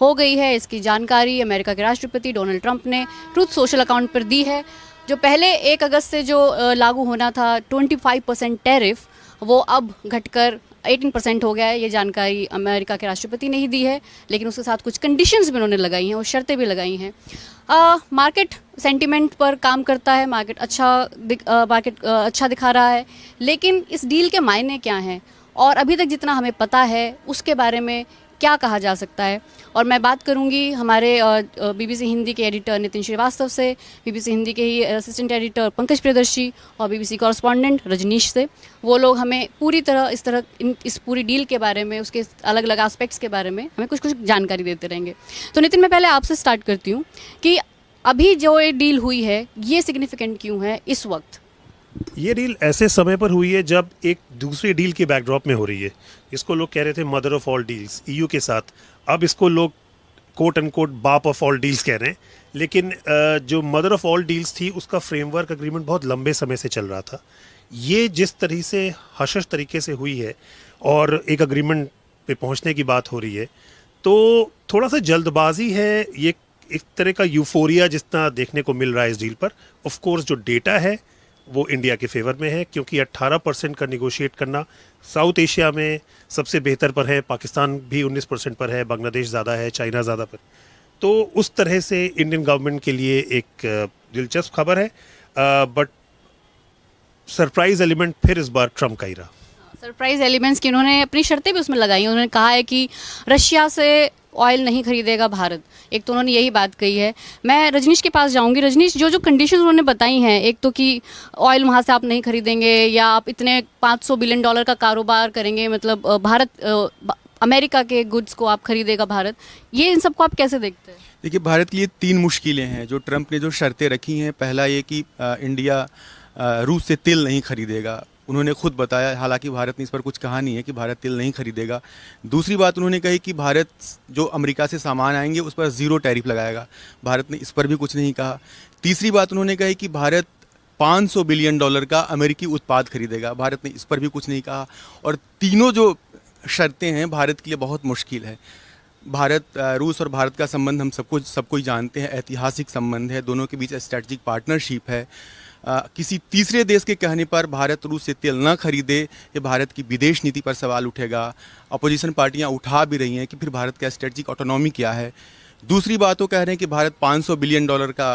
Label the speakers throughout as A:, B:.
A: हो गई है। इसकी जानकारी अमेरिका के राष्ट्रपति डोनाल्ड ट्रंप ने ट्रूथ सोशल अकाउंट पर दी है। जो पहले 1 अगस्त से जो लागू होना था 25% टैरिफ, वो अब घटकर 18% हो गया है। ये जानकारी अमेरिका के राष्ट्रपति ने ही दी है, लेकिन उसके साथ कुछ कंडीशंस भी उन्होंने लगाई हैं और शर्तें भी लगाई हैं। मार्केट सेंटिमेंट पर काम करता है, मार्केट अच्छा दिखा रहा है, लेकिन इस डील के मायने क्या हैं और अभी तक जितना हमें पता है उसके बारे में क्या कहा जा सकता है। और मैं बात करूंगी हमारे बीबीसी हिंदी के एडिटर नितिन श्रीवास्तव से, बीबीसी हिंदी के ही असिस्टेंट एडिटर पंकज प्रियदर्शी और बीबीसी कॉरेस्पॉन्डेंट रजनीश से। वो लोग हमें पूरी तरह इस पूरी डील के बारे में, उसके अलग अलग एस्पेक्ट्स के बारे में हमें कुछ कुछ जानकारी देते रहेंगे। तो नितिन, मैं पहले आपसे स्टार्ट करती हूँ कि अभी जो ये डील हुई है ये सिग्निफिकेंट क्यों है इस वक्त?
B: ये डील ऐसे समय पर हुई है जब एक दूसरी डील के बैकड्रॉप में हो रही है। इसको लोग कह रहे थे mother of all deals EU के साथ, अब इसको लोग कोट एंड कोट बाप ऑफ ऑल डील्स कह रहे हैं। लेकिन जो मदर ऑफ ऑल डील्स थी उसका फ्रेमवर्क अग्रीमेंट बहुत लंबे समय से चल रहा था। ये जिस तरह से हशश तरीके से हुई है और एक अग्रीमेंट पे पहुंचने की बात हो रही है, तो थोड़ा सा जल्दबाजी है। ये एक तरह का यूफोरिया जितना देखने को मिल रहा है इस डील पर। ऑफ कोर्स जो डेटा है वो इंडिया के फेवर में है, क्योंकि 18% का निगोशिएट करना साउथ एशिया में सबसे बेहतर पर है। पाकिस्तान भी 19% पर है, बांग्लादेश ज़्यादा है, चाइना ज़्यादा पर। तो उस तरह से इंडियन गवर्नमेंट के लिए एक दिलचस्प खबर है। बट सरप्राइज एलिमेंट फिर इस बार ट्रम्प का ही रहा।
A: सरप्राइज एलिमेंट्स की उन्होंने अपनी शर्तें भी उसमें लगाई। उन्होंने कहा है कि रशिया से ऑयल नहीं खरीदेगा भारत। एक तो उन्होंने यही बात कही है। मैं रजनीश के पास जाऊंगी। रजनीश, जो जो कंडीशंस उन्होंने बताई हैं, एक तो कि ऑयल वहाँ से आप नहीं खरीदेंगे या आप इतने $500 बिलियन का कारोबार करेंगे, मतलब अमेरिका के गुड्स को आप खरीदेगा भारत। ये इन सबको आप कैसे देखते हैं?
C: देखिए, भारत के लिए 3 मुश्किलें हैं जो ट्रंप ने जो शर्तें रखी हैं। पहला ये कि इंडिया रूस से तेल नहीं खरीदेगा। उन्होंने खुद बताया, हालांकि भारत ने इस पर कुछ कहा नहीं है कि भारत तेल नहीं खरीदेगा। दूसरी बात उन्होंने कही कि भारत जो अमेरिका से सामान आएंगे उस पर 0 टैरिफ लगाएगा। भारत ने इस पर भी कुछ नहीं कहा। तीसरी बात उन्होंने कही कि भारत $500 बिलियन का अमेरिकी उत्पाद खरीदेगा। भारत ने इस पर भी कुछ नहीं कहा। और तीनों जो शर्तें हैं भारत के लिए बहुत मुश्किल है। रूस और भारत का संबंध हम सबको ही जानते हैं, ऐतिहासिक संबंध है, दोनों के बीच स्ट्रेटजिक पार्टनरशिप है। किसी तीसरे देश के कहने पर भारत रूस से तेल न खरीदे, ये भारत की विदेश नीति पर सवाल उठेगा। अपोजिशन पार्टियां उठा भी रही हैं कि फिर भारत का स्ट्रेटजिक ऑटोनॉमी क्या है। दूसरी बात वो कह रहे हैं कि भारत $500 बिलियन का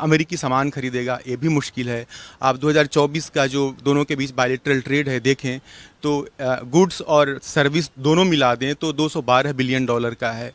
C: अमेरिकी सामान खरीदेगा, ये भी मुश्किल है। आप 2024 का जो दोनों के बीच बायलैटरल ट्रेड है देखें तो गुड्स और सर्विस दोनों मिला दें तो $212 बिलियन का है।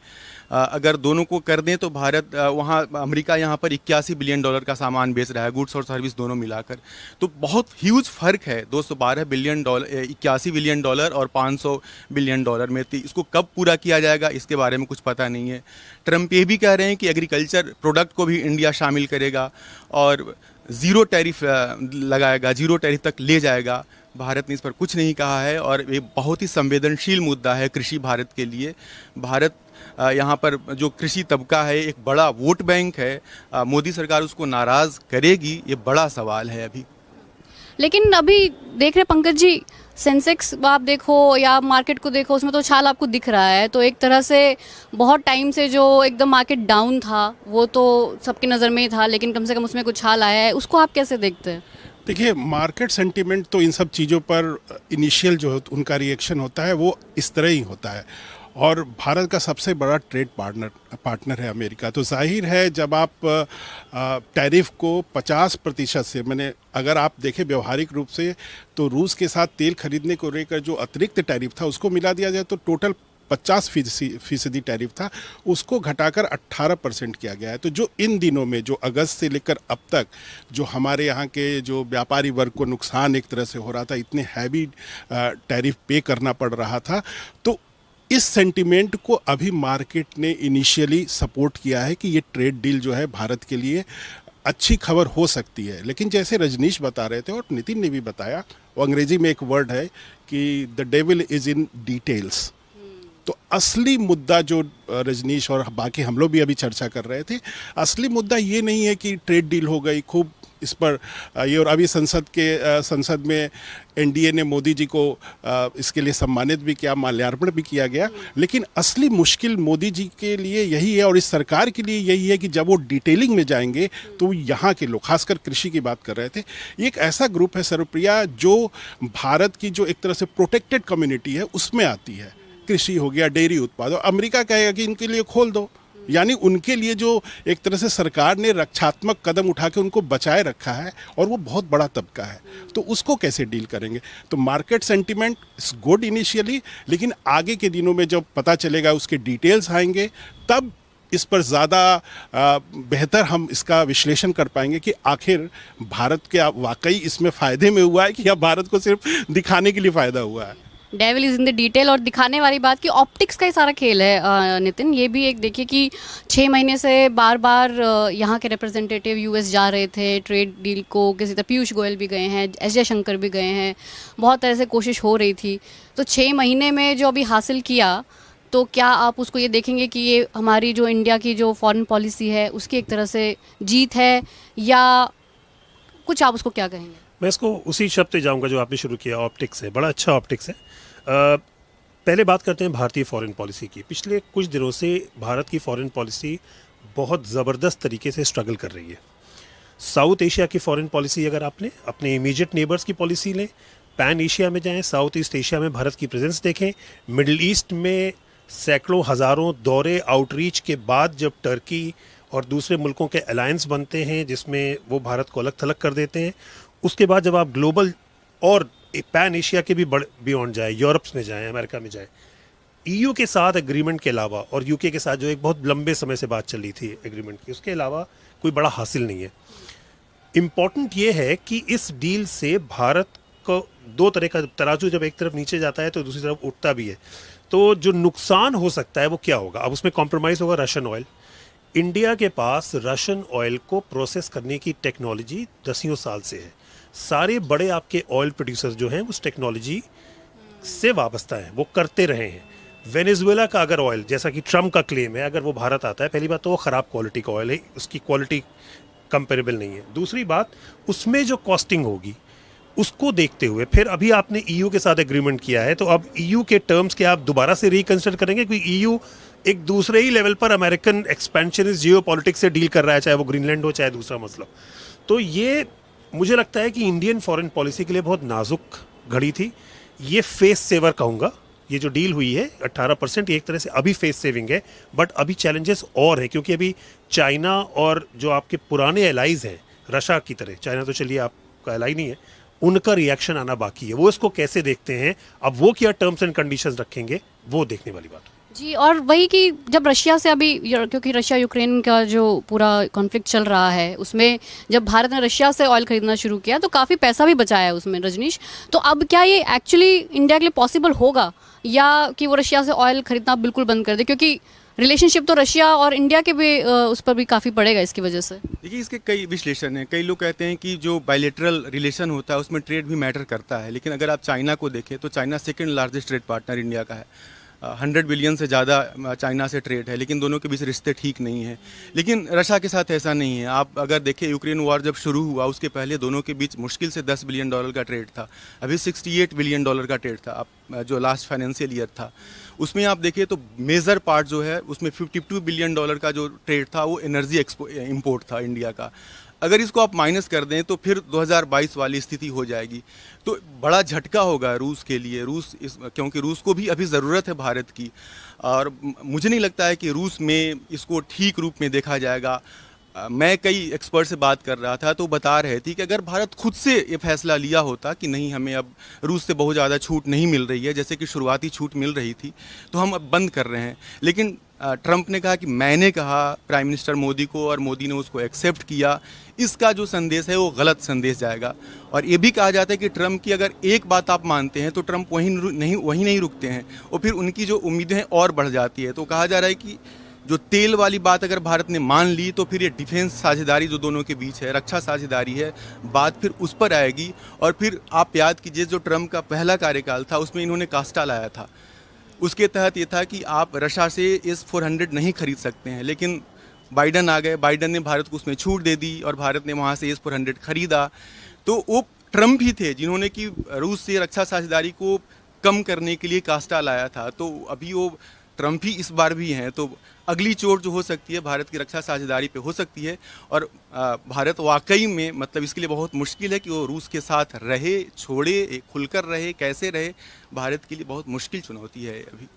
C: अगर दोनों को कर दें तो भारत वहाँ अमेरिका यहाँ पर $81 बिलियन का सामान बेच रहा है, गुड्स और सर्विस दोनों मिलाकर। तो बहुत ह्यूज फर्क है 212 बिलियन $81 बिलियन और $500 बिलियन में। तो इसको कब पूरा किया जाएगा इसके बारे में कुछ पता नहीं है। ट्रंप ये भी कह रहे हैं कि एग्रीकल्चर प्रोडक्ट को भी इंडिया शामिल करेगा और 0 टैरिफ लगाएगा, 0 टैरिफ तक ले जाएगा। भारत ने इस पर कुछ नहीं कहा है और ये बहुत ही संवेदनशील मुद्दा है कृषि भारत के लिए। भारत यहाँ पर जो कृषि तबका है एक बड़ा वोट बैंक है। मोदी सरकार उसको नाराज़ करेगी, ये बड़ा सवाल है अभी।
A: लेकिन अभी देख रहे पंकज जी, सेंसेक्स आप देखो या मार्केट को देखो, उसमें तो उछाल आपको दिख रहा है। तो एक तरह से बहुत टाइम से जो एकदम मार्केट डाउन था वो तो सबकी नज़र में ही था, लेकिन कम से कम उसमें कुछ उछाल आया है। उसको आप कैसे देखते हैं?
D: देखिए, मार्केट सेंटीमेंट तो इन सब चीज़ों पर इनिशियल जो उनका रिएक्शन होता है वो इस तरह ही होता है। और भारत का सबसे बड़ा ट्रेड पार्टनर है अमेरिका। तो जाहिर है जब आप टैरिफ को 50% से, मैंने अगर आप देखें व्यवहारिक रूप से तो रूस के साथ तेल खरीदने को लेकर जो अतिरिक्त टैरिफ था उसको मिला दिया जाए तो टोटल 50% टैरिफ था, उसको घटाकर 18% किया गया है। तो जो इन दिनों में जो अगस्त से लेकर अब तक जो हमारे यहाँ के जो व्यापारी वर्ग को नुकसान एक तरह से हो रहा था, इतने हैवी टैरिफ पे करना पड़ रहा था, तो इस सेंटिमेंट को अभी मार्केट ने इनिशियली सपोर्ट किया है कि ये ट्रेड डील जो है भारत के लिए अच्छी खबर हो सकती है। लेकिन जैसे रजनीश बता रहे थे और नितिन ने भी बताया, वो अंग्रेजी में एक वर्ड है कि the devil is in details. तो असली मुद्दा जो रजनीश और बाकी हम लोग भी अभी चर्चा कर रहे थे, असली मुद्दा ये नहीं है कि ट्रेड डील हो गई, खूब इस पर ये, और अभी संसद में एनडीए ने मोदी जी को इसके लिए सम्मानित भी किया, माल्यार्पण भी किया गया। लेकिन असली मुश्किल मोदी जी के लिए यही है और इस सरकार के लिए यही है कि जब वो डिटेलिंग में जाएंगे तो यहाँ के लोग, खासकर कृषि की बात कर रहे थे, एक ऐसा ग्रुप है सर्वप्रिया जो भारत की जो एक तरह से प्रोटेक्टेड कम्युनिटी है उसमें आती है। कृषि हो गया, डेयरी उत्पाद, अमेरिका कहेगा कि इनके लिए खोल दो, यानी उनके लिए जो एक तरह से सरकार ने रक्षात्मक कदम उठा के उनको बचाए रखा है, और वो बहुत बड़ा तबका है, तो उसको कैसे डील करेंगे। तो market sentiment is good initially, लेकिन आगे के दिनों में जब पता चलेगा, उसके डिटेल्स आएंगे, तब इस पर ज़्यादा बेहतर हम इसका विश्लेषण कर पाएंगे कि आखिर भारत के वाकई इसमें फ़ायदे में हुआ है कि या भारत को सिर्फ दिखाने के लिए फ़ायदा हुआ है।
A: Devil is in the detail. और दिखाने वाली बात की ऑप्टिक्स का ही सारा खेल है नितिन। ये भी एक देखिए कि 6 महीने से बार बार यहाँ के रिप्रेजेंटेटिव यूएस जा रहे थे ट्रेड डील को, किसी तरह पीयूष गोयल भी गए हैं, एस जयशंकर भी गए हैं, बहुत तरह से कोशिश हो रही थी। तो 6 महीने में जो अभी हासिल किया, तो क्या आप उसको ये देखेंगे कि ये हमारी जो इंडिया की जो फॉरेन पॉलिसी है उसकी एक तरह से जीत है, या कुछ आप उसको क्या कहेंगे?
B: मैं इसको उसी शब्द पे जाऊंगा जो आपने शुरू किया, ऑप्टिक्स है, बड़ा अच्छा ऑप्टिक्स है। पहले बात करते हैं भारतीय फॉरेन पॉलिसी की। पिछले कुछ दिनों से भारत की फॉरेन पॉलिसी बहुत ज़बरदस्त तरीके से स्ट्रगल कर रही है। साउथ एशिया की फॉरेन पॉलिसी अगर आपने अपने इमीडिएट नेबर्स की पॉलिसी लें, पैन एशिया में जाएं, साउथ ईस्ट एशिया में भारत की प्रेजेंस देखें, मिडिल ईस्ट में सैकड़ों हज़ारों दौरे आउटरीच के बाद जब टर्की और दूसरे मुल्कों के अलायंस बनते हैं जिसमें वो भारत को अलग थलग कर देते हैं, उसके बाद जब आप ग्लोबल और पैन एशिया के भी बियॉन्ड जाए, यूरोप में जाए, अमेरिका में जाए, ईयू के साथ एग्रीमेंट के अलावा और यूके के साथ जो एक बहुत लंबे समय से बात चल रही थी एग्रीमेंट की, उसके अलावा कोई बड़ा हासिल नहीं है। इम्पॉर्टेंट ये है कि इस डील से भारत को दो तरह का तराजू जब एक तरफ नीचे जाता है तो दूसरी तरफ उठता भी है। तो जो नुकसान हो सकता है वो क्या होगा? अब उसमें कॉम्प्रोमाइज़ होगा रशियन ऑयल। इंडिया के पास रशियन ऑयल को प्रोसेस करने की टेक्नोलॉजी दसियों साल से है। सारे बड़े आपके ऑयल प्रोड्यूसर्स जो हैं उस टेक्नोलॉजी से वाबस्ता हैं, वो करते रहे हैं। वेनेजुएला का अगर ऑयल, जैसा कि ट्रम्प का क्लेम है, अगर वो भारत आता है, पहली बात तो वो ख़राब क्वालिटी का ऑयल है, उसकी क्वालिटी कंपेरेबल नहीं है। दूसरी बात, उसमें जो कॉस्टिंग होगी उसको देखते हुए फिर अभी आपने ईयू के साथ एग्रीमेंट किया है, तो अब ईयू के टर्म्स के आप दोबारा से रिकंसिडर करेंगे, क्योंकि ईयू एक दूसरे ही लेवल पर अमेरिकन एक्सपेंशनिस्ट जियोपॉलिटिक्स से डील कर रहा है, चाहे वो ग्रीनलैंड हो चाहे दूसरा मसला। तो ये मुझे लगता है कि इंडियन फॉरेन पॉलिसी के लिए बहुत नाजुक घड़ी थी। ये फेस सेवर कहूँगा, ये जो डील हुई है 18% एक तरह से अभी फेस सेविंग है, बट अभी चैलेंजेस और हैं, क्योंकि अभी चाइना और जो आपके पुराने एलाइज हैं रशिया की तरह, चाइना तो चलिए आपका एलाई नहीं है, उनका रिएक्शन आना बाकी है। वो इसको कैसे देखते हैं, अब वो क्या टर्म्स एंड कंडीशंस रखेंगे, वो देखने वाली बात
A: जी। और वही कि जब रशिया से अभी, क्योंकि रशिया यूक्रेन का जो पूरा कॉन्फ्लिक्ट चल रहा है, उसमें जब भारत ने रशिया से ऑयल खरीदना शुरू किया तो काफ़ी पैसा भी बचाया उसमें रजनीश। तो अब क्या ये एक्चुअली इंडिया के लिए पॉसिबल होगा, या कि वो रशिया से ऑयल खरीदना बिल्कुल बंद कर दे, क्योंकि रिलेशनशिप तो रशिया और इंडिया के भी उस पर भी काफ़ी पड़ेगा इसकी वजह से?
C: देखिए, इसके कई विश्लेषण हैं। कई लोग कहते हैं कि जो बायलैटरल रिलेशन होता है उसमें ट्रेड भी मैटर करता है, लेकिन अगर आप चाइना को देखें तो China second largest trade partner India का है। 100 बिलियन से ज़्यादा चाइना से ट्रेड है, लेकिन दोनों के बीच रिश्ते ठीक नहीं हैं। लेकिन रशिया के साथ ऐसा नहीं है। आप अगर देखें, यूक्रेन वॉर जब शुरू हुआ उसके पहले दोनों के बीच मुश्किल से $10 बिलियन का ट्रेड था, अभी $68 बिलियन का ट्रेड था। आप जो लास्ट फाइनेंशियल ईयर था उसमें आप देखिए तो मेजर पार्ट जो है उसमें $52 बिलियन का जो ट्रेड था वो एनर्जी इंपोर्ट था इंडिया का। अगर इसको आप माइनस कर दें तो फिर 2022 वाली स्थिति हो जाएगी। तो बड़ा झटका होगा रूस के लिए, क्योंकि रूस को भी अभी ज़रूरत है भारत की, और मुझे नहीं लगता है कि रूस में इसको ठीक रूप में देखा जाएगा। मैं कई एक्सपर्ट से बात कर रहा था तो बता रहे थे कि अगर भारत खुद से ये फैसला लिया होता कि नहीं, हमें अब रूस से बहुत ज़्यादा छूट नहीं मिल रही है, जैसे कि शुरुआती छूट मिल रही थी, तो हम अब बंद कर रहे हैं। लेकिन ट्रंप ने कहा कि मैंने कहा प्राइम मिनिस्टर मोदी को, और मोदी ने उसको एक्सेप्ट किया। इसका जो संदेश है वो गलत संदेश जाएगा। और ये भी कहा जाता है कि ट्रंप की अगर एक बात आप मानते हैं तो ट्रंप वहीं नहीं रुकते हैं, और फिर उनकी जो उम्मीदें और बढ़ जाती है। तो कहा जा रहा है कि जो तेल वाली बात अगर भारत ने मान ली तो फिर ये डिफेंस साझेदारी जो दोनों के बीच है, रक्षा साझेदारी है, बात फिर उस पर आएगी। और फिर आप याद कीजिए जो ट्रंप का पहला कार्यकाल था उसमें इन्होंने कास्टा लाया था। उसके तहत ये था कि आप रशिया से S-400 नहीं खरीद सकते हैं, लेकिन बाइडन आ गए, बाइडन ने भारत को उसमें छूट दे दी और भारत ने वहाँ से S-400 खरीदा। तो वो ट्रम्प ही थे जिन्होंने कि रूस से रक्षा साझेदारी को कम करने के लिए कास्टा लाया था। तो अभी वो ट्रम्प ही इस बार भी हैं। तो अगली चोट जो हो सकती है भारत की रक्षा साझेदारी पे हो सकती है। और भारत वाकई में मतलब इसके लिए बहुत मुश्किल है कि वो रूस के साथ रहे, छोड़े, खुलकर रहे, कैसे रहे, भारत के लिए बहुत मुश्किल चुनौती है अभी।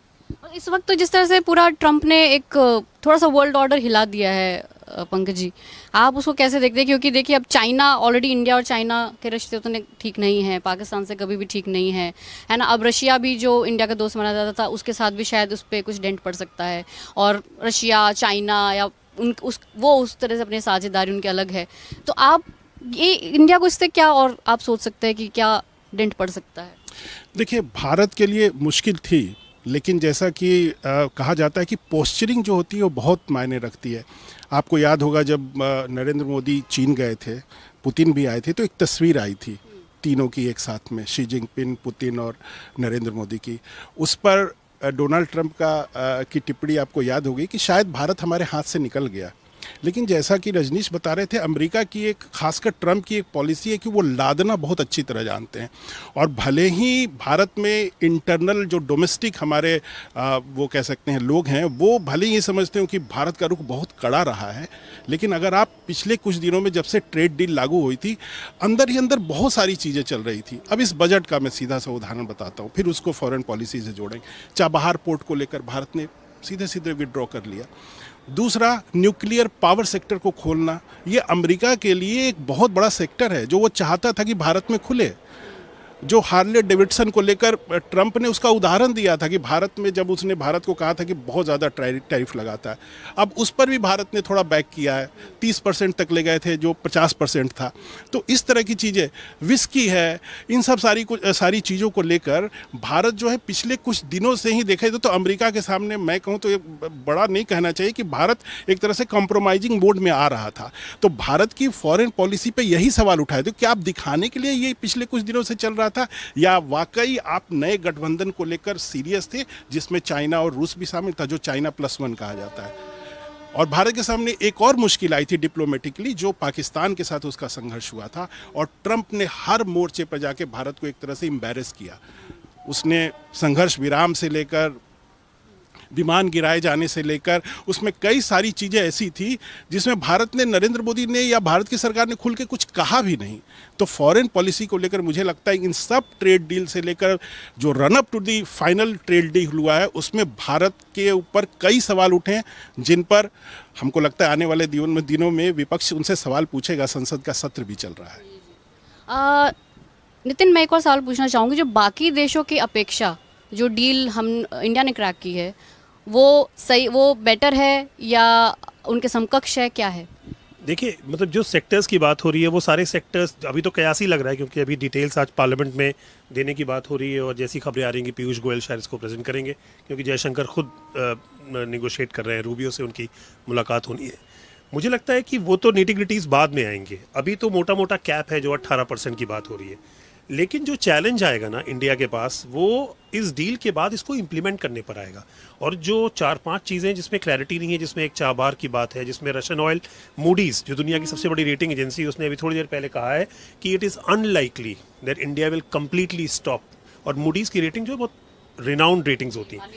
A: और इस वक्त तो जिस तरह से पूरा ट्रंप ने एक थोड़ा सा वर्ल्ड ऑर्डर हिला दिया है, पंकज जी, आप उसको कैसे देखते हैं? क्योंकि देखिए अब चाइना ऑलरेडी, इंडिया और चाइना के रिश्ते उतने ठीक नहीं है, पाकिस्तान से कभी भी ठीक नहीं है ना। अब रशिया भी जो इंडिया का दोस्त माना जाता था, उसके साथ भी शायद उस पर कुछ डेंट पड़ सकता है। और रशिया, चाइना या उस तरह से अपनी साझेदारी उनकी अलग है। तो आप ये इंडिया को इससे क्या और आप सोच सकते हैं कि क्या डेंट पड़ सकता है?
D: देखिए, भारत के लिए मुश्किल थी, लेकिन जैसा कि कहा जाता है कि पोस्चरिंग जो होती है वो बहुत मायने रखती है। आपको याद होगा जब नरेंद्र मोदी चीन गए थे, पुतिन भी आए थे, तो एक तस्वीर आई थी तीनों की एक साथ में, शी जिनपिंग, पुतिन और नरेंद्र मोदी की। उस पर डोनाल्ड ट्रंप की टिप्पणी आपको याद होगी कि शायद भारत हमारे हाथ से निकल गया। लेकिन जैसा कि रजनीश बता रहे थे, अमेरिका की एक, खासकर ट्रंप की एक पॉलिसी है कि वो लादना बहुत अच्छी तरह जानते हैं। और भले ही भारत में इंटरनल जो डोमेस्टिक हमारे वो कह सकते हैं लोग हैं, वो भले ही ये समझते हो कि भारत का रुख बहुत कड़ा रहा है, लेकिन अगर आप पिछले कुछ दिनों में जब से ट्रेड डील लागू हुई थी, अंदर ही अंदर बहुत सारी चीज़ें चल रही थी। अब इस बजट का मैं सीधा सा उदाहरण बताता हूँ, फिर उसको फॉरेन पॉलिसी से जोड़ेंगे। चाबहार पोर्ट को लेकर भारत ने सीधे सीधे विड्रॉ कर लिया। दूसरा, न्यूक्लियर पावर सेक्टर को खोलना, ये अमेरिका के लिए एक बहुत बड़ा सेक्टर है जो वो चाहता था कि भारत में खुले। जो हार्ले डेविडसन को लेकर ट्रंप ने उसका उदाहरण दिया था कि भारत में जब उसने भारत को कहा था कि बहुत ज़्यादा टैरिफ लगाता है, अब उस पर भी भारत ने थोड़ा बैक किया है, 30% तक ले गए थे जो 50% था। तो इस तरह की चीज़ें, विस्की है, इन सब सारी चीज़ों को लेकर भारत जो है पिछले कुछ दिनों से ही देखे तो अमेरिका के सामने, मैं कहूँ तो ये बड़ा नहीं कहना चाहिए कि भारत एक तरह से कॉम्प्रोमाइजिंग मोड में आ रहा था। तो भारत की फॉरेन पॉलिसी पे यही सवाल उठाए थे, क्या आप दिखाने के लिए ये पिछले कुछ दिनों से चल रहा था, या वाकई आप नए गठबंधन को लेकर सीरियस थे जिसमें चाइना और रूस भी शामिल था, जो चाइना +1 कहा जाता है। और भारत के सामने एक और मुश्किल आई थी डिप्लोमेटिकली, जो पाकिस्तान के साथ उसका संघर्ष हुआ था। और ट्रंप ने हर मोर्चे पर जाके भारत को एक तरह से एम्बैरेस किया। उसने संघर्ष विराम से लेकर विमान गिराए जाने से लेकर, उसमें कई सारी चीज़ें ऐसी थी जिसमें भारत ने, नरेंद्र मोदी ने या भारत की सरकार ने खुल के कुछ कहा भी नहीं। तो फॉरेन पॉलिसी को लेकर मुझे लगता है इन सब ट्रेड डील से लेकर जो run up to the final trade deal हुआ है, उसमें भारत के ऊपर कई सवाल उठे हैं, जिन पर हमको लगता है आने वाले दिनों में विपक्ष उनसे सवाल पूछेगा। संसद का सत्र भी चल रहा है।
A: नितिन, मैं एक और सवाल पूछना चाहूँगी, जो बाकी देशों की अपेक्षा जो डील इंडिया ने क्रैक की है, वो सही, वो बेटर है या उनके समकक्ष है, क्या है?
B: देखिए, मतलब जो सेक्टर्स की बात हो रही है वो सारे सेक्टर्स अभी तो कयासी लग रहा है, क्योंकि अभी डिटेल्स आज पार्लियामेंट में देने की बात हो रही है। और जैसी खबरें आ रही हैं कि पीयूष गोयल शायद इसको प्रेजेंट करेंगे, क्योंकि जयशंकर खुद निगोशिएट कर रहे हैं, रूबियो से उनकी मुलाकात होनी है। मुझे लगता है कि वो तो निटिग्रिटीज बाद में आएंगे। अभी तो मोटा मोटा कैप है जो 18% की बात हो रही है। लेकिन जो चैलेंज आएगा ना इंडिया के पास, वो इस डील के बाद इसको इम्प्लीमेंट करने पर आएगा। और जो 4-5 चीज़ें जिसमें क्लैरिटी नहीं है, जिसमें एक चाबार की बात है, जिसमें रशियन ऑयल, मूडीज जो दुनिया की सबसे बड़ी रेटिंग एजेंसी, उसने अभी थोड़ी देर पहले कहा है कि it is unlikely that India will completely stop. और मूडीज़ की रेटिंग जो है बहुत रिनाउंड रेटिंग्स होती हैं,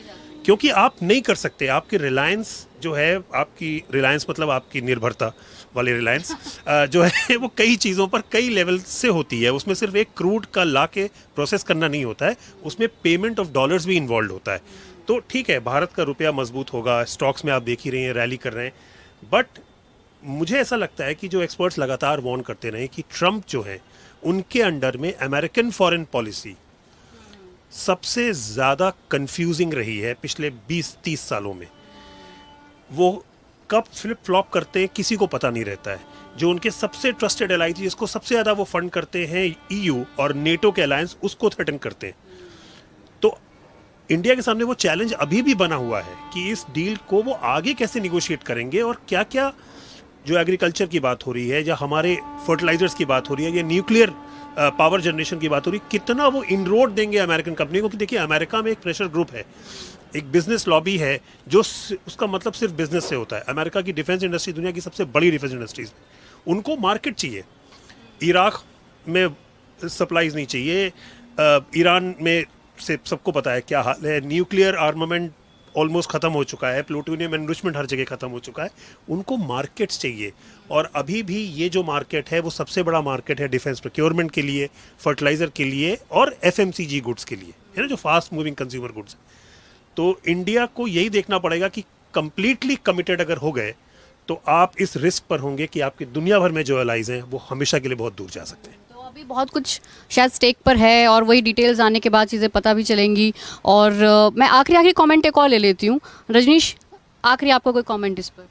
B: क्योंकि आप नहीं कर सकते। आपकी रिलायंस जो है, आपकी रिलायंस मतलब आपकी निर्भरता वाली रिलायंस जो है वो कई चीज़ों पर कई लेवल से होती है। उसमें सिर्फ एक क्रूड का ला के प्रोसेस करना नहीं होता है, उसमें पेमेंट ऑफ डॉलर्स भी इन्वॉल्व होता है। तो ठीक है, भारत का रुपया मजबूत होगा, स्टॉक्स में आप देख ही रहे हैं रैली कर रहे हैं। बट मुझे ऐसा लगता है कि जो एक्सपर्ट्स लगातार वार्न करते रहे कि ट्रंप जो है, उनके अंडर में अमेरिकन फॉरेन पॉलिसी सबसे ज़्यादा कंफ्यूजिंग रही है पिछले 20-30 सालों में। वो कब फ्लिप फ्लॉप करते हैं किसी को पता नहीं रहता है। जो उनके सबसे ट्रस्टेड एलाई थी, जिसको सबसे ज़्यादा वो फंड करते हैं, EU और नेटो के अलायंस, उसको थ्रेटन करते हैं। तो इंडिया के सामने वो चैलेंज अभी भी बना हुआ है कि इस डील को वो आगे कैसे निगोशिएट करेंगे, और क्या क्या, जो एग्रीकल्चर की बात हो रही है, या हमारे फर्टिलाइजर्स की बात हो रही है, या न्यूक्लियर पावर जनरेशन की बात हो रही है, कितना वो इनरोड देंगे अमेरिकन कंपनी को। कि देखिए, अमेरिका में एक प्रेशर ग्रुप है, एक बिजनेस लॉबी है जो उसका मतलब सिर्फ बिजनेस से होता है। अमेरिका की डिफेंस इंडस्ट्री दुनिया की सबसे बड़ी डिफेंस इंडस्ट्रीज में, उनको मार्केट चाहिए। इराक में सप्लाईज नहीं चाहिए, ईरान में से सबको पता है क्या हाल है, न्यूक्लियर आर्मामेंट ऑलमोस्ट ख़त्म हो चुका है, प्लूटोनियम एनरिचमेंट हर जगह ख़त्म हो चुका है, उनको मार्केट्स चाहिए। और अभी भी ये जो मार्केट है वो सबसे बड़ा मार्केट है डिफेंस प्रोक्योरमेंट के लिए, फर्टिलाइज़र के लिए और एफएमसीजी गुड्स के लिए, है ना, जो फास्ट मूविंग कंज्यूमर गुड्स। तो इंडिया को यही देखना पड़ेगा कि कंप्लीटली कमिटेड अगर हो गए तो आप इस रिस्क पर होंगे कि आपकी दुनिया भर में जो एलाइज हैं वो हमेशा के लिए बहुत दूर जा सकते हैं।
A: तो अभी बहुत कुछ शायद स्टेक पर है और वही डिटेल्स आने के बाद चीज़ें पता भी चलेंगी। और मैं आखिरी कमेंट एक और ले लेती हूँ। रजनीश, आखिरी आपका कोई कमेंट इस पर?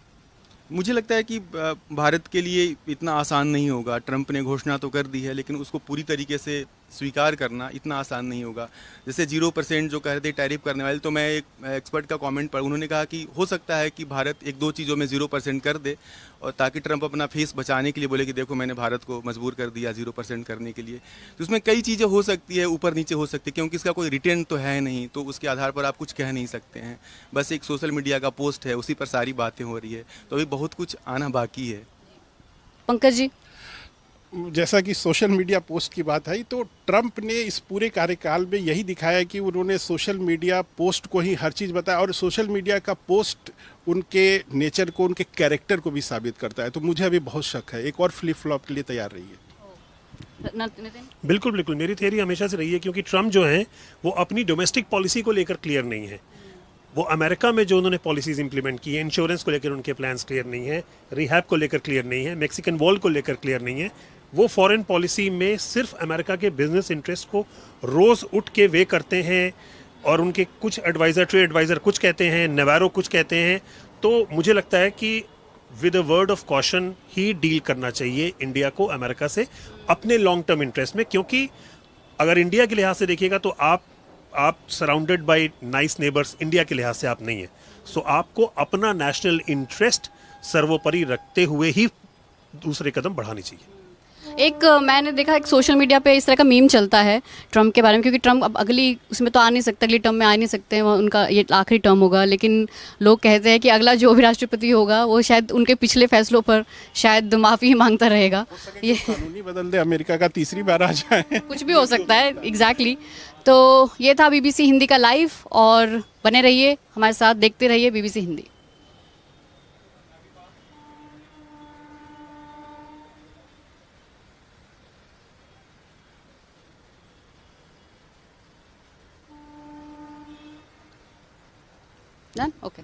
C: मुझे लगता है कि भारत के लिए इतना आसान नहीं होगा। ट्रंप ने घोषणा तो कर दी है, लेकिन उसको पूरी तरीके से स्वीकार करना इतना आसान नहीं होगा। जैसे 0% जो कह रहे थे टैरिफ करने वाले, तो मैं एक एक्सपर्ट का कमेंट पढ़ा, उन्होंने कहा कि हो सकता है कि भारत एक दो चीज़ों में 0% कर दे, और ताकि ट्रंप अपना फेस बचाने के लिए बोले कि देखो मैंने भारत को मजबूर कर दिया 0% करने के लिए। तो उसमें कई चीज़ें हो सकती है, ऊपर नीचे हो सकती है, क्योंकि इसका कोई रिटर्न तो है नहीं, तो उसके आधार पर आप कुछ कह नहीं सकते हैं। बस एक सोशल मीडिया का पोस्ट है, उसी पर सारी बातें हो रही है, तो अभी बहुत कुछ आना बाकी है।
A: पंकज जी,
D: जैसा कि सोशल मीडिया पोस्ट की बात आई, तो ट्रंप ने इस पूरे कार्यकाल में यही दिखाया कि उन्होंने सोशल मीडिया पोस्ट को ही हर चीज़ बताया, और सोशल मीडिया का पोस्ट उनके नेचर को, उनके कैरेक्टर को भी साबित करता है। तो मुझे अभी बहुत शक है, एक और फ्लिप फ्लॉप के लिए तैयार रही है।
A: नितिन?
B: बिल्कुल बिल्कुल, मेरी थ्योरी हमेशा से रही है, क्योंकि ट्रम्प जो हैं वो अपनी डोमेस्टिक पॉलिसी को लेकर क्लियर नहीं है। वो अमेरिका में जो उन्होंने पॉलिसीज इंप्लीमेंट की है, इंश्योरेंस को लेकर उनके प्लान्स क्लियर नहीं है, रिहैब को लेकर क्लियर नहीं है, मैक्सिकन वॉल को लेकर क्लियर नहीं है। वो फॉरेन पॉलिसी में सिर्फ अमेरिका के बिजनेस इंटरेस्ट को रोज उठ के वे करते हैं, और उनके कुछ एडवाइजर, ट्रेड एडवाइजर कुछ कहते हैं, नेवारो कुछ कहते हैं। तो मुझे लगता है कि with a word of caution he deal करना चाहिए इंडिया को अमेरिका से अपने लॉन्ग टर्म इंटरेस्ट में। क्योंकि अगर इंडिया के लिहाज से देखिएगा तो आप surrounded by nice neighbours, India के लिहाज से आप नहीं है। सो आपको अपना नेशनल इंटरेस्ट सर्वोपरि रखते हुए ही दूसरे कदम बढ़ानी चाहिए।
A: एक मैंने देखा एक सोशल मीडिया पे इस तरह का मीम चलता है ट्रम्प के बारे में, क्योंकि ट्रम्प अब अगली उसमें तो आ नहीं सकता, अगली टर्म में आ नहीं सकते हैं, उनका ये आखिरी टर्म होगा। लेकिन लोग कहते हैं कि अगला जो भी राष्ट्रपति होगा वो शायद उनके पिछले फैसलों पर शायद माफ़ी मांगता रहेगा। ये
D: कानूनी बदल दे, अमेरिका का तीसरी बार आ जाए।
A: कुछ भी हो सकता है। एग्जैक्टली। तो ये था BBC हिंदी का लाइव, और बने रहिए हमारे साथ, देखते रहिए BBC हिंदी। Done? Okay.